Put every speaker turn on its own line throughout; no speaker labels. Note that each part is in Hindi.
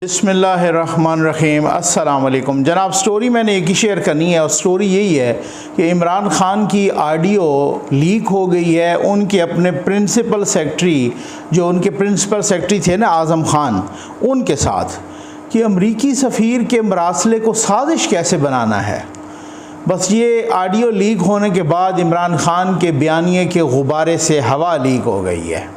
बिस्मिल्लाहिर्रहमानिर्रहीम। अस्सलाम वालेकुम जनाब। स्टोरी मैंने एक ही शेयर करनी है और स्टोरी यही है कि इमरान ख़ान की ऑडियो लीक हो गई है। उनके अपने प्रिंसिपल सेक्रेटरी, जो उनके प्रिंसिपल सेक्रेटरी थे ना आज़म ख़ान, उनके साथ कि अमरीकी सफ़ीर के मरासले को साजिश कैसे बनाना है। बस ये ऑडियो लीक होने के बाद इमरान ख़ान के बयानिए के गुब्बारे से हवा लीक हो गई है।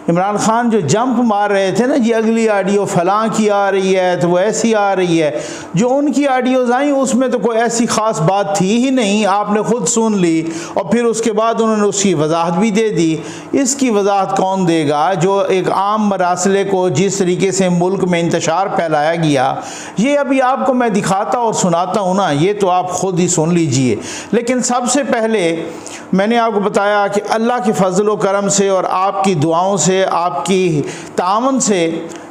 इमरान ख़ान जो जंप मार रहे थे ना जी, अगली ऑडियो फ़लाँ की आ रही है तो वो ऐसी आ रही है, जो उनकी ऑडियोज़ आई उसमें तो कोई ऐसी ख़ास बात थी ही नहीं, आपने ख़ुद सुन ली और फिर उसके बाद उन्होंने उसकी वजाहत भी दे दी। इसकी वजाहत कौन देगा जो एक आम मरासले को जिस तरीके से मुल्क में इंतशार फैलाया गया, ये अभी आपको मैं दिखाता और सुनाता हूँ ना, ये तो आप ख़ुद ही सुन लीजिए। लेकिन सबसे पहले मैंने आपको बताया कि अल्लाह के फ़ज़ल व करम से और आपकी दुआओं से, आपकी तावन से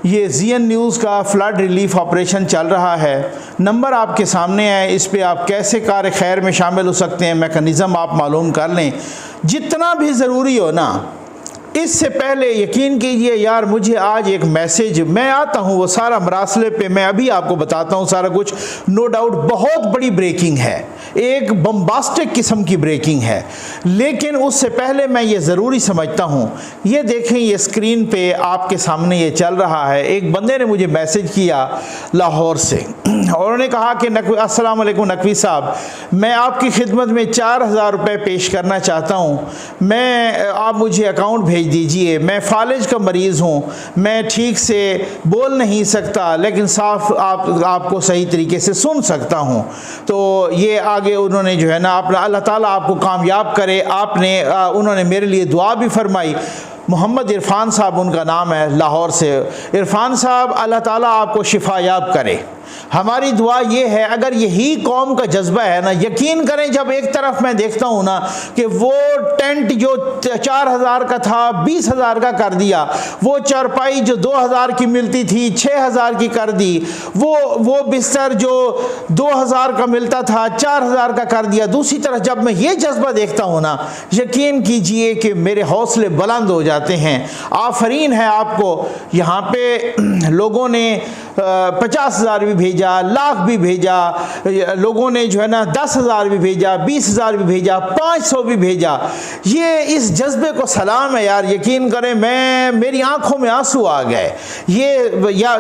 ये ज़ीएन न्यूज़ का फ्लड रिलीफ ऑपरेशन चल रहा है। नंबर आपके सामने है, इस पे आप कैसे कार खैर में शामिल हो सकते हैं, मैकेनिज़्म आप मालूम कर लें। जितना भी ज़रूरी हो ना, इससे पहले यकीन कीजिए यार, मुझे आज एक मैसेज, मैं आता हूँ वो सारा मरासले पे मैं अभी आपको बताता हूँ सारा कुछ। नो डाउट बहुत बड़ी ब्रेकिंग है, एक बम्बास्टिक किस्म की ब्रेकिंग है, लेकिन उससे पहले मैं ये ज़रूरी समझता हूँ। ये देखें, ये स्क्रीन पे आपके सामने ये चल रहा है। एक बंदे ने मुझे मैसेज किया लाहौर से और उन्होंने कहा कि अस्सलाम वालेकुम नकवी साहब, मैं आपकी खिदमत में 4000 रुपये पेश करना चाहता हूँ। आप मुझे अकाउंट भेज दीजिए। मैं फालिज का मरीज़ हूँ, मैं ठीक से बोल नहीं सकता लेकिन साफ आपको सही तरीके से सुन सकता हूँ। तो ये आगे उन्होंने जो है ना, अपना अल्लाह ताला आपको कामयाब करे। उन्होंने मेरे लिए दुआ भी फरमाई। मोहम्मद इरफान साहब उनका नाम है, लाहौर से। इरफान साहब, अल्लाह ताला आपको शिफायाब करे। हमारी दुआ ये है, अगर यही कौम का जज्बा है ना, यकीन करें, जब एक तरफ मैं देखता हूँ ना कि वो टेंट जो 4000 का था 20,000 का कर दिया, वो चारपाई जो 2000 की मिलती थी 6000 की कर दी, वो बिस्तर जो 2000 का मिलता था 4000 का कर दिया। दूसरी तरफ जब मैं ये जज्बा देखता हूँ ना, यकीन कीजिए कि मेरे हौसले बुलंद हो जाते हैं। आफरीन है आपको। यहाँ पे लोगों ने 50,000 भी भेजा, लाख भी भेजा, लोगों ने जो है ना 10,000 भी भेजा, 20,000 भी भेजा, 500 भी भेजा। ये इस जज्बे को सलाम है यार। यकीन करें, मेरी आंखों में आंसू आ गए।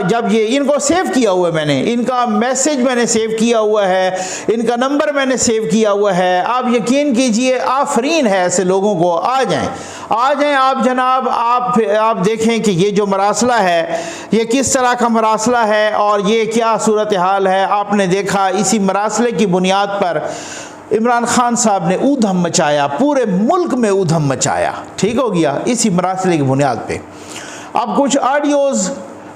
जब ये इनको सेव किया हुआ है मैंने, इनका मैसेज मैंने सेव किया हुआ है, इनका नंबर मैंने सेव किया हुआ है। आप यकीन कीजिए, आफरीन है ऐसे लोगों को। आ जाएं आप जनाब। आप देखें कि ये जो मरासला है ये किस तरह का मरासला है और ये क्या सूरत हाल है। आपने देखा, इसी मरासले की बुनियाद पर इमरान ख़ान साहब ने ऊधम मचाया, पूरे मुल्क में ऊधम मचाया। ठीक हो गया, इसी मरासले की बुनियाद पे अब कुछ ऑडियोज़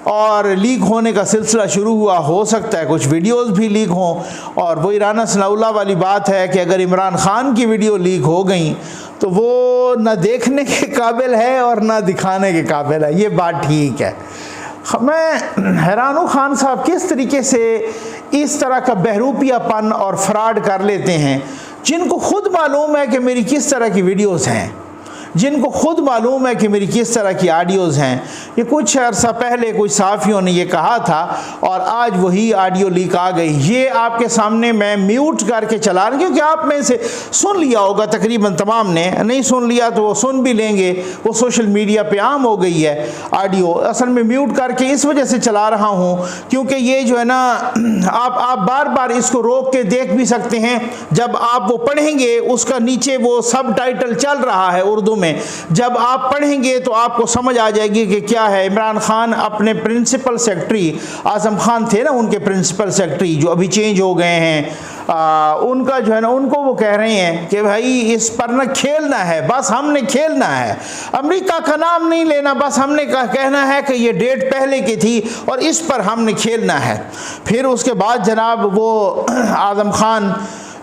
और लीक होने का सिलसिला शुरू हुआ। हो सकता है कुछ वीडियोस भी लीक हों, और वही राना सनाउल्लाह वाली बात है कि अगर इमरान ख़ान की वीडियो लीक हो गई तो वो ना देखने के काबिल है और ना दिखाने के काबिल है। ये बात ठीक है। मैं हैरान हूँ खान साहब किस तरीके से इस तरह का बहरूपियापन और फ्रॉड कर लेते हैं, जिनको खुद मालूम है कि मेरी किस तरह की वीडियोस हैं, जिनको खुद मालूम है कि मेरी किस तरह की ऑडियोज़ हैं। ये कुछ अर्सा पहले कुछ सहाफ़ियों ने ये कहा था और आज वही ऑडियो लीक आ गई। ये आपके सामने मैं म्यूट करके चला रहा हूँ, क्योंकि आप में से सुन लिया होगा तकरीबन तमाम ने, नहीं सुन लिया तो वो सुन भी लेंगे। वो सोशल मीडिया पे आम हो गई है ऑडियो। असल में म्यूट करके इस वजह से चला रहा हूँ क्योंकि ये जो है ना, आप बार बार इसको रोक के देख भी सकते हैं। जब आप वो पढ़ेंगे, उसका नीचे वो सब टाइटल चल रहा है उर्दू में, जब आप पढ़ेंगे तो आपको समझ आ जाएगी कि क्या है। इमरान खान अपने प्रिंसिपल सेक्रेटरी, आज़म खान थे ना उनके प्रिंसिपल सेक्रेटरी, जो अभी चेंज हो गए हैं, उनका जो है ना, उनको वो कह रहे हैं कि भाई इस पर ना खेलना है, बस हमने खेलना है, अमेरिका का नाम नहीं लेना, बस हमने कहना है कि ये डेट पहले की थी और इस पर हमने खेलना है। फिर उसके बाद जनाब वो आज़म खान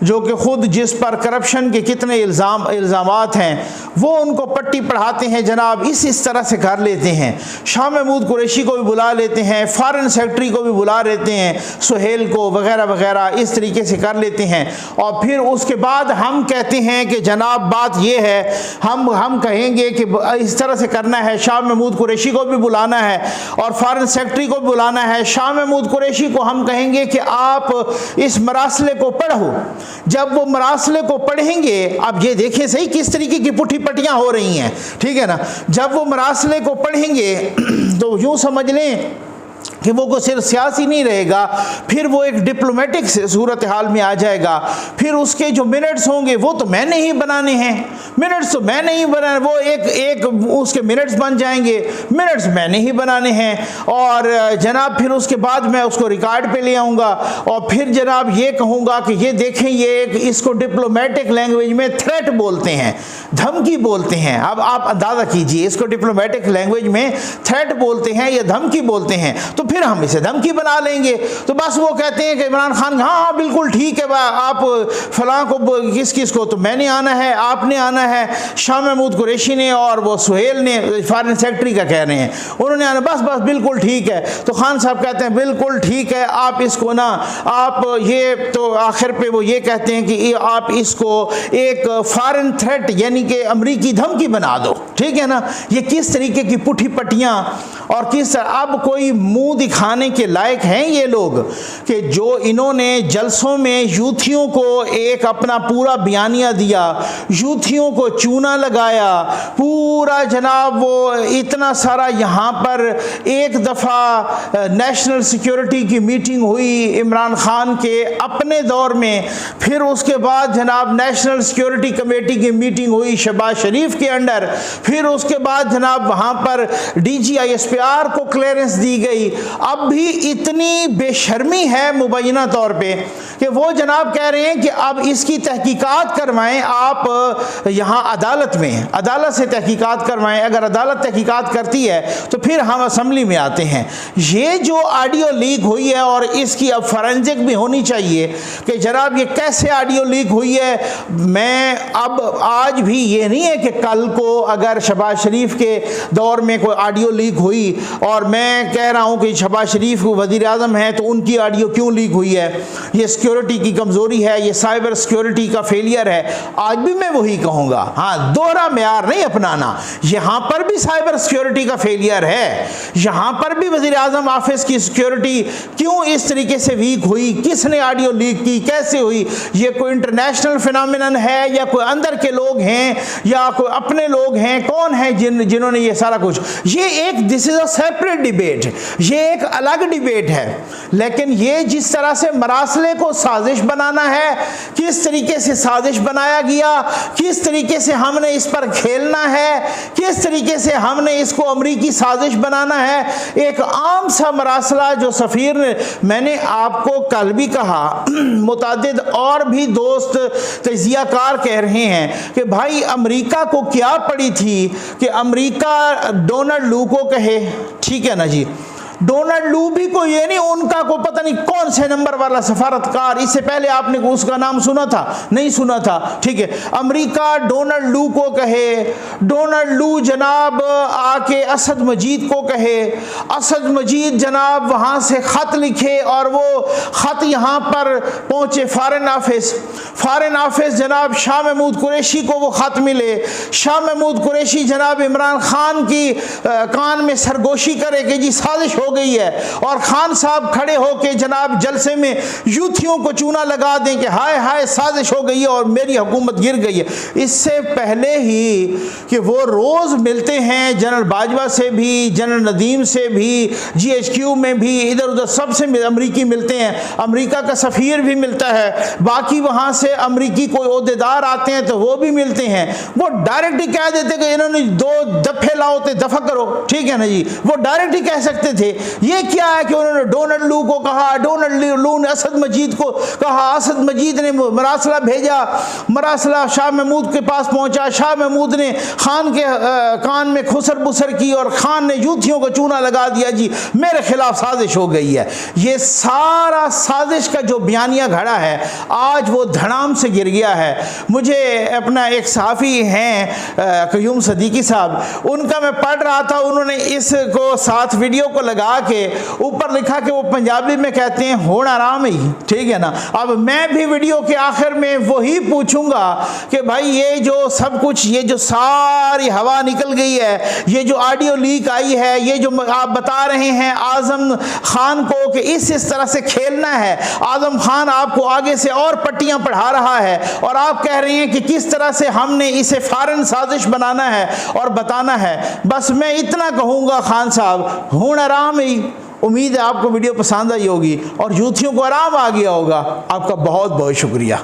जो कि ख़ुद जिस पर करप्शन के कितने इल्ज़ामात हैं वो उनको पट्टी पढ़ाते हैं जनाब, इस तरह से कर लेते हैं। शाह महमूद कुरैशी को भी बुला लेते हैं, फॉरेन सेक्रेटरी को भी बुला लेते हैं, सुहेल को वगैरह वगैरह, इस तरीके से कर लेते हैं। और फिर उसके बाद हम कहते हैं कि जनाब बात ये है, हम कहेंगे कि इस तरह से करना है, शाह महमूद कुरैशी को भी बुलाना है और फॉरेन सेक्रेटरी को बुलाना है। शाह महमूद कुरैशी को हम कहेंगे कि आप इस मरासले को पढ़ो। जब वो मरासले को पढ़ेंगे, अब ये देखें सही किस तरीके की पुठी पटियां हो रही हैं, ठीक है ना। जब वो मरासले को पढ़ेंगे तो यूं समझ लें कि वो को सिर्फ सियासी नहीं रहेगा, फिर वो एक डिप्लोमेटिक सूरत हाल में आ जाएगा। फिर उसके जो मिनट्स होंगे वो तो मैंने ही बनाने हैं, मिनट्स तो मैंने ही बनाने, वो एक उसके मिनट्स बन जाएंगे, मिनट्स मैंने ही बनाने हैं। और जनाब फिर उसके बाद मैं उसको रिकॉर्ड पे ले आऊँगा और फिर जनाब ये कहूँगा कि ये देखें, ये एक इसको डिप्लोमेटिक लैंग्वेज में थ्रेट बोलते हैं, धमकी बोलते हैं। अब आप अंदाज़ा कीजिए, इसको डिप्लोमेटिक लैंग्वेज में थ्रेट बोलते हैं या धमकी बोलते हैं, तो फिर हम इसे धमकी बना लेंगे। तो बस वो कहते हैं कि इमरान खान हाँ बिल्कुल ठीक है, आप फलां को किस को, तो मैंने आना है, आपने आना है, शाह महमूद कुरैशी ने और वो सुहेल ने, फॉरेन सेक्रेटरी का कह रहे हैं, उन्होंने आना, बस बिल्कुल ठीक है। तो खान साहब कहते हैं बिल्कुल ठीक है, आप इसको ना, आप ये, तो आखिर पे वो ये कहते हैं कि आप इसको एक फॉरेन थ्रेट यानी कि अमरीकी धमकी बना दो, ठीक है ना। ये किस तरीके की पुठी पटियां और किस, अब कोई मुंह दिखाने के लायक हैं ये लोग कि जो इन्होंने जलसों में यूथियों को एक अपना पूरा बयानिया दिया, यूथियों को चूना लगाया पूरा जनाब, वो इतना सारा। यहाँ पर एक दफ़ा नेशनल सिक्योरिटी की मीटिंग हुई इमरान खान के अपने दौर में, फिर उसके बाद जनाब नेशनल सिक्योरिटी कमेटी की मीटिंग हुई शहबाज शरीफ के अंडर, फिर उसके बाद जनाब वहाँ पर DGISPR को क्लियरेंस दी गई। अब भी इतनी बेशर्मी है मुबैना तौर पे कि वो जनाब कह रहे हैं कि अब इसकी तहकीकात करवाएं आप यहाँ अदालत में, अदालत से तहकीकात करवाएं। अगर अदालत तहकीकात करती है तो फिर हम असम्बली में आते हैं। ये जो ऑडियो लीक हुई है और इसकी अब फॉरेंसिक भी होनी चाहिए कि जनाब ये कैसे ऑडियो लीक हुई है। मैं अब आज भी ये नहीं है कि कल को अगर शहबाज शरीफ के दौर में कोई ऑडियो लीक हुई और मैं कह रहा हूँ कि शहबाज शरीफ वज़ीर आज़म है तो उनकी ऑडियो क्यों लीक हुई है, ये सिक्योरिटी की कमज़ोरी है, ये साइबर सिक्योरिटी का फेलियर है। आज भी मैं वही कहूँगा, हाँ दोहरा मेयार नहीं अपनाना। यहाँ पर भी साइबर सिक्योरिटी का फेलियर है, यहाँ पर भी वज़ीर आज़म ऑफिस की सिक्योरिटी क्यों इस तरीके से वीक हुई, किसने ऑडियो लीक की, कैसे हुई। ये कोई इंटरनेशनल फिनोमिनन है या कोई अंदर के लोग हैं या कोई अपने लोग हैं, कौन है जिन्होंने ये सारा कुछ, ये एक this is a separate debate, ये एक अलग डिबेट है। लेकिन ये जिस तरह से मरासले को साजिश बनाना है, किस तरीके से साजिश बनाया गया, किस तरीके से हमने इस पर खेलना है, किस तरीके से हमने इसको अमरीकी साजिश बनाना है, एक आम सा मरासला जो सफ़ीर ने, मैंने आपको कल भी कहा, मुतादिद और भी दोस्त तजियाकार कह रहे हैं कि भाई अमरीका को क्या पड़ी थी कि अमरीका डोनाल्ड लू को कहे, ठीक है ना जी। डोनाल्ड लू भी कोई ये नहीं, उनका को पता नहीं कौन से नंबर वाला सफारतकार, इससे पहले आपने उसका नाम सुना था, नहीं सुना था, ठीक है। अमेरिका डोनाल्ड लू को कहे, डोनाल्ड लू जनाब आके असद मजीद को कहे, असद मजीद जनाब वहाँ से ख़त लिखे और वो ख़त यहाँ पर पहुँचे फॉरेन ऑफिस, फॉरेन ऑफिस जनाब शाह महमूद कुरैशी को वो ख़त मिले, शाह महमूद कुरैशी जनाब इमरान खान की कान में सरगोशी करे कि जी साजिश हो गई है, और खान साहब खड़े होके जनाब जलसे में यूथियों को चूना लगा दें कि हाय हाय साजिश हो गई है और मेरी हुकूमत गिर गई है। इससे पहले ही कि वो रोज़ मिलते हैं जनरल बाजवा से भी, जनरल नदीम से भी, GHQ में भी, इधर उधर सबसे अमरीकी मिलते हैं, अमरीका का सफ़ीर भी मिलता है, बाकी वहाँ से अमरीकी कोई ओहदेदार आते हैं तो वो भी मिलते हैं। वो डायरेक्ट ही कह देते कि इन्होंने 2 दफ़े लाओ तो दफ़ा करो, ठीक है ना जी, वो डायरेक्ट ही कह सकते थे ये क्या है कि उन्होंने डोनाल्ड लू को कहा, डोनाल्ड लू ने असद मजीद को कहा, असद मजीद ने मरासला भेजा, मरासला शाह महमूद के पास पहुंचा, शाह महमूद ने खान के कान में खुसर बुसर की और खान ने यूथियों को चूना लगा दिया, जी मेरे खिलाफ साजिश हो गई है। ये सारा साजिश का जो बयानिया घड़ा है आज वो धड़ाम से गिर गया है। मुझे अपना एक सहाफ़ी हैं क़य्यूम सदीकी साहब, उनका मैं पढ़ रहा था, उन्होंने इसको साथ वीडियो को लगा के ऊपर लिखा कि वो पंजाबी में कहते हैं होड़ आराम ही, ठीक है ना। अब मैं भी वीडियो के आखिर में वही पूछूंगा कि भाई ये जो सब कुछ, ये जो सारी हवा निकल गई है, ये जो ऑडियो लीक आई है, ये जो आप बता रहे हैं आजम खान को कि इस तरह से खेलना है, आजम खान आपको आगे से और पट्टियां पढ़ा रहा है और आप कह रहे हैं कि किस तरह से हमने इसे फौरन साजिश बनाना है और बताना है। बस मैं इतना कहूँगा खान साहब, हुण आराम ही। उम्मीद है आपको वीडियो पसंद आई होगी और यूथियों को आराम आ गया होगा। आपका बहुत बहुत शुक्रिया।